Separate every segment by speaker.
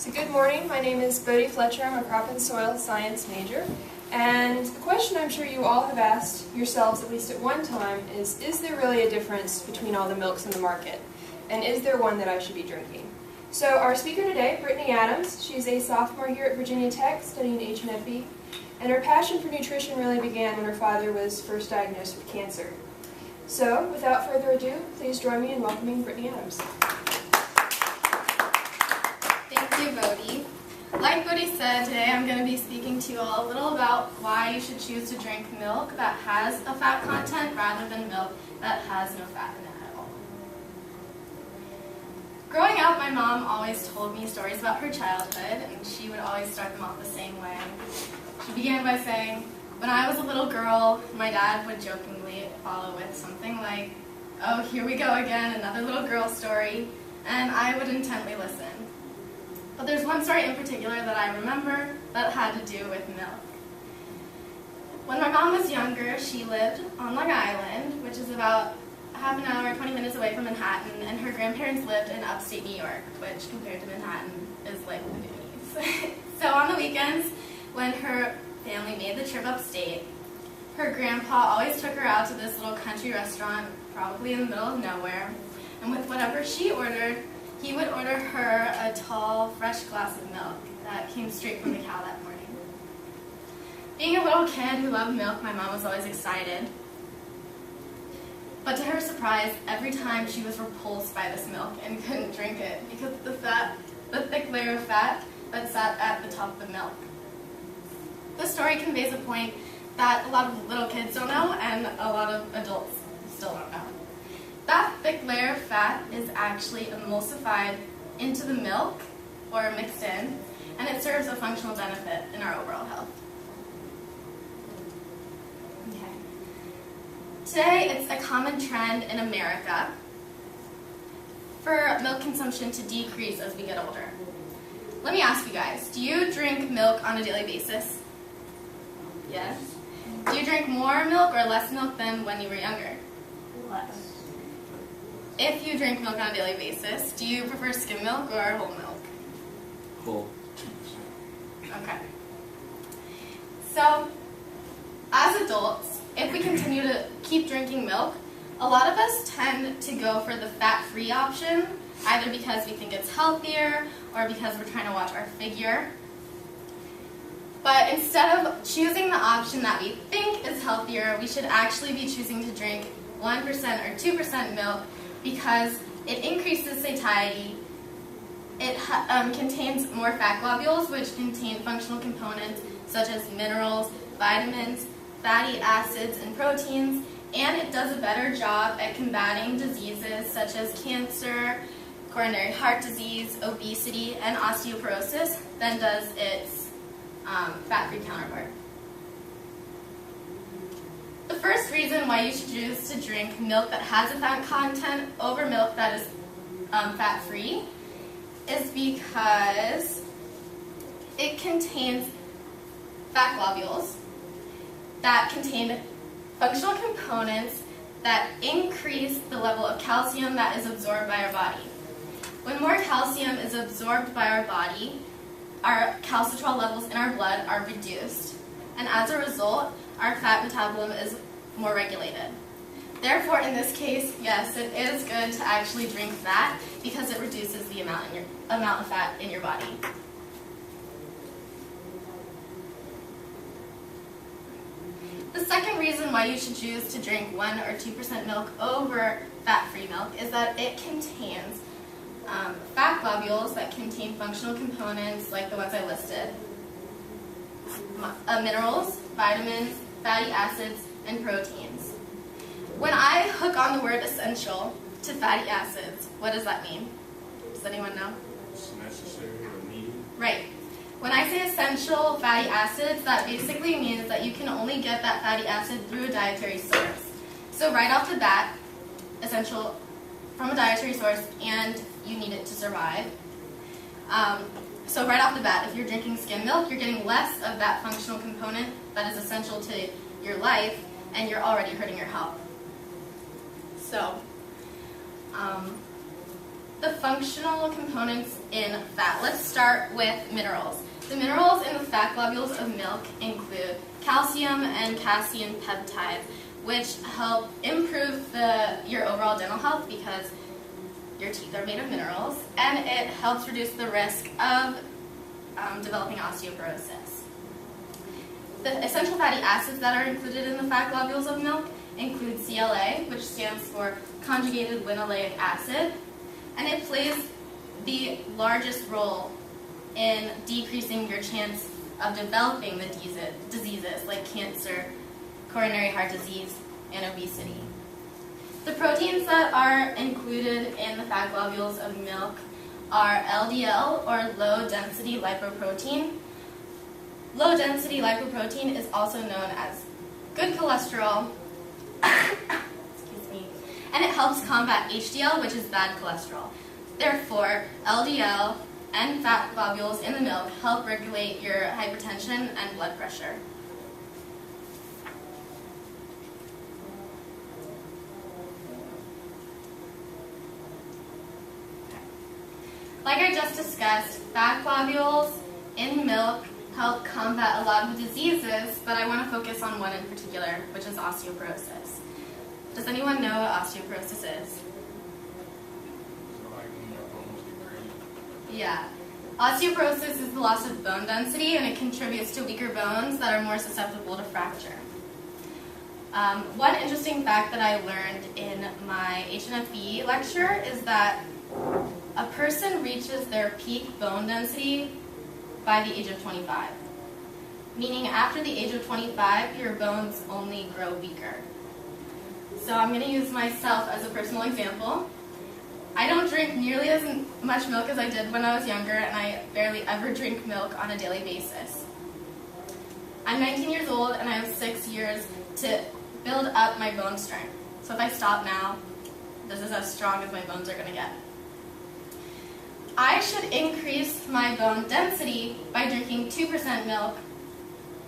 Speaker 1: So good morning, my name is Bodie Fletcher. I'm a crop and soil science major. And the question I'm sure you all have asked yourselves at least at one time is there really a difference between all the milks in the market? And is there one that I should be drinking? So our speaker today, Brittany Adams, she's a sophomore here at Virginia Tech studying H&FE. And her passion for nutrition really began when her father was first diagnosed with cancer. So without further ado, please join me in welcoming Brittany Adams.
Speaker 2: Thank you, Bodie. Like Bodie said, today I'm going to be speaking to you all a little about why you should choose to drink milk that has a fat content rather than milk that has no fat in it at all. Growing up, my mom always told me stories about her childhood, and she would always start them off the same way. She began by saying, when I was a little girl, my dad would jokingly follow with something like, "Oh, here we go again, another little girl story," and I would intently listen. But there's one story in particular that I remember that had to do with milk. When my mom was younger, she lived on Long Island, which is about half an hour, 20 minutes away from Manhattan, and her grandparents lived in upstate New York, which compared to Manhattan is like the Goonies. So on the weekends, when her family made the trip upstate, her grandpa always took her out to this little country restaurant, probably in the middle of nowhere, and with whatever she ordered, he would order her a tall, fresh glass of milk that came straight from the cow that morning. Being a little kid who loved milk, my mom was always excited. But to her surprise, every time she was repulsed by this milk and couldn't drink it because of the thick layer of fat that sat at the top of the milk. The story conveys a point that a lot of little kids don't know and a lot of adults still don't know. That thick layer of fat is actually emulsified into the milk or mixed in, and it serves a functional benefit in our overall health. Okay. Today, it's a common trend in America for milk consumption to decrease as we get older. Let me ask you guys, do you drink milk on a daily basis? Yes. Do you drink more milk or less milk than when you were younger?
Speaker 3: Less.
Speaker 2: If you drink milk on a daily basis, do you prefer skim milk or whole milk?
Speaker 3: Whole.
Speaker 2: Okay. So, as adults, if we continue to keep drinking milk, a lot of us tend to go for the fat-free option, either because we think it's healthier or because we're trying to watch our figure. But instead of choosing the option that we think is healthier, we should actually be choosing to drink 1% or 2% milk because it increases satiety, it contains more fat globules, which contain functional components such as minerals, vitamins, fatty acids, and proteins, and it does a better job at combating diseases such as cancer, coronary heart disease, obesity, and osteoporosis than does its fat-free counterpart. The first reason why you should choose to drink milk that has a fat content over milk that is fat-free is because it contains fat globules that contain functional components that increase the level of calcium that is absorbed by our body. When more calcium is absorbed by our body, our calcitrol levels in our blood are reduced, and as a result, our fat metabolism is more regulated. Therefore, in this case, yes, it is good to actually drink fat because it reduces the amount of fat in your body. The second reason why you should choose to drink 1 or 2% milk over fat-free milk is that it contains fat globules that contain functional components like the ones I listed, minerals, vitamins, fatty acids, and proteins. When I hook on the word essential to fatty acids, what does that mean? Does anyone know?
Speaker 3: It's necessary or needed.
Speaker 2: Right. When I say essential fatty acids, that basically means that you can only get that fatty acid through a dietary source. So right off the bat, essential from a dietary source, and you need it to survive. So right off the bat, if you're drinking skim milk, you're getting less of that functional component that is essential to your life, and you're already hurting your health. So, the functional components in fat. Let's start with minerals. The minerals in the fat globules of milk include calcium and casein peptides, which help improve your overall dental health because your teeth are made of minerals, and it helps reduce the risk of developing osteoporosis. The essential fatty acids that are included in the fat globules of milk include CLA, which stands for conjugated linoleic acid, and it plays the largest role in decreasing your chance of developing the diseases like cancer, coronary heart disease, and obesity. The proteins that are included in the fat globules of milk are LDL, or low-density lipoprotein. Low-density lipoprotein is also known as good cholesterol, excuse me, and it helps combat HDL, which is bad cholesterol. Therefore, LDL and fat globules in the milk help regulate your hypertension and blood pressure. Like I just discussed, fat globules in milk help combat a lot of diseases, but I want to focus on one in particular, which is osteoporosis. Does anyone know what osteoporosis is? Yeah. Osteoporosis is the loss of bone density, and it contributes to weaker bones that are more susceptible to fracture. One interesting fact that I learned in my HNFE lecture is that a person reaches their peak bone density by the age of 25. Meaning after the age of 25, your bones only grow weaker. So I'm going to use myself as a personal example. I don't drink nearly as much milk as I did when I was younger, and I barely ever drink milk on a daily basis. I'm 19 years old, and I have 6 years to build up my bone strength. So if I stop now, this is as strong as my bones are going to get. I should increase my bone density by drinking 2% milk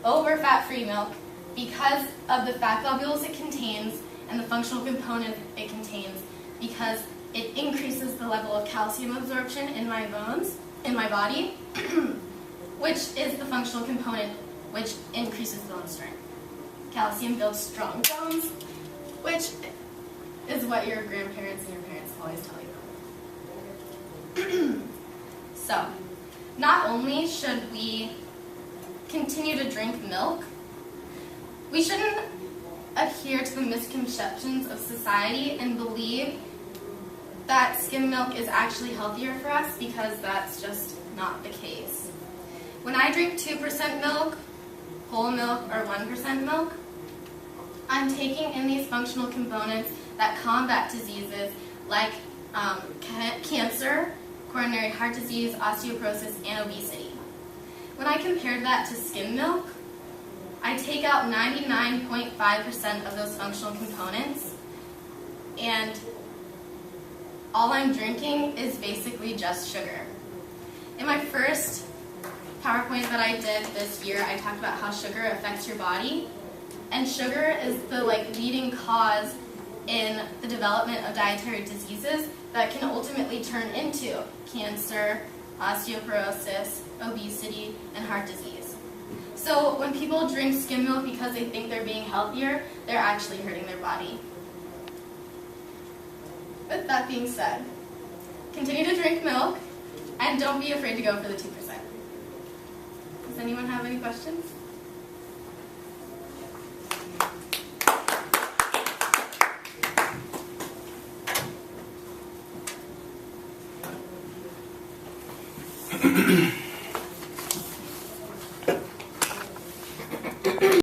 Speaker 2: over fat-free milk because of the fat globules it contains and the functional component it contains, because it increases the level of calcium absorption in my bones, in my body, which is the functional component which increases bone strength. Calcium builds strong bones, which is what your grandparents and your parents always tell you. So, not only should we continue to drink milk, we shouldn't adhere to the misconceptions of society and believe that skim milk is actually healthier for us, because that's just not the case. When I drink 2% milk, whole milk, or 1% milk, I'm taking in these functional components that combat diseases like cancer, coronary heart disease, osteoporosis, and obesity. When I compared that to skim milk, I take out 99.5% of those functional components, and all I'm drinking is basically just sugar. In my first PowerPoint that I did this year, I talked about how sugar affects your body, and sugar is the leading cause in the development of dietary diseases that can ultimately turn into cancer, osteoporosis, obesity, and heart disease. So when people drink skim milk because they think they're being healthier, they're actually hurting their body. With that being said, continue to drink milk, and don't be afraid to go for the 2%. Does anyone have any questions?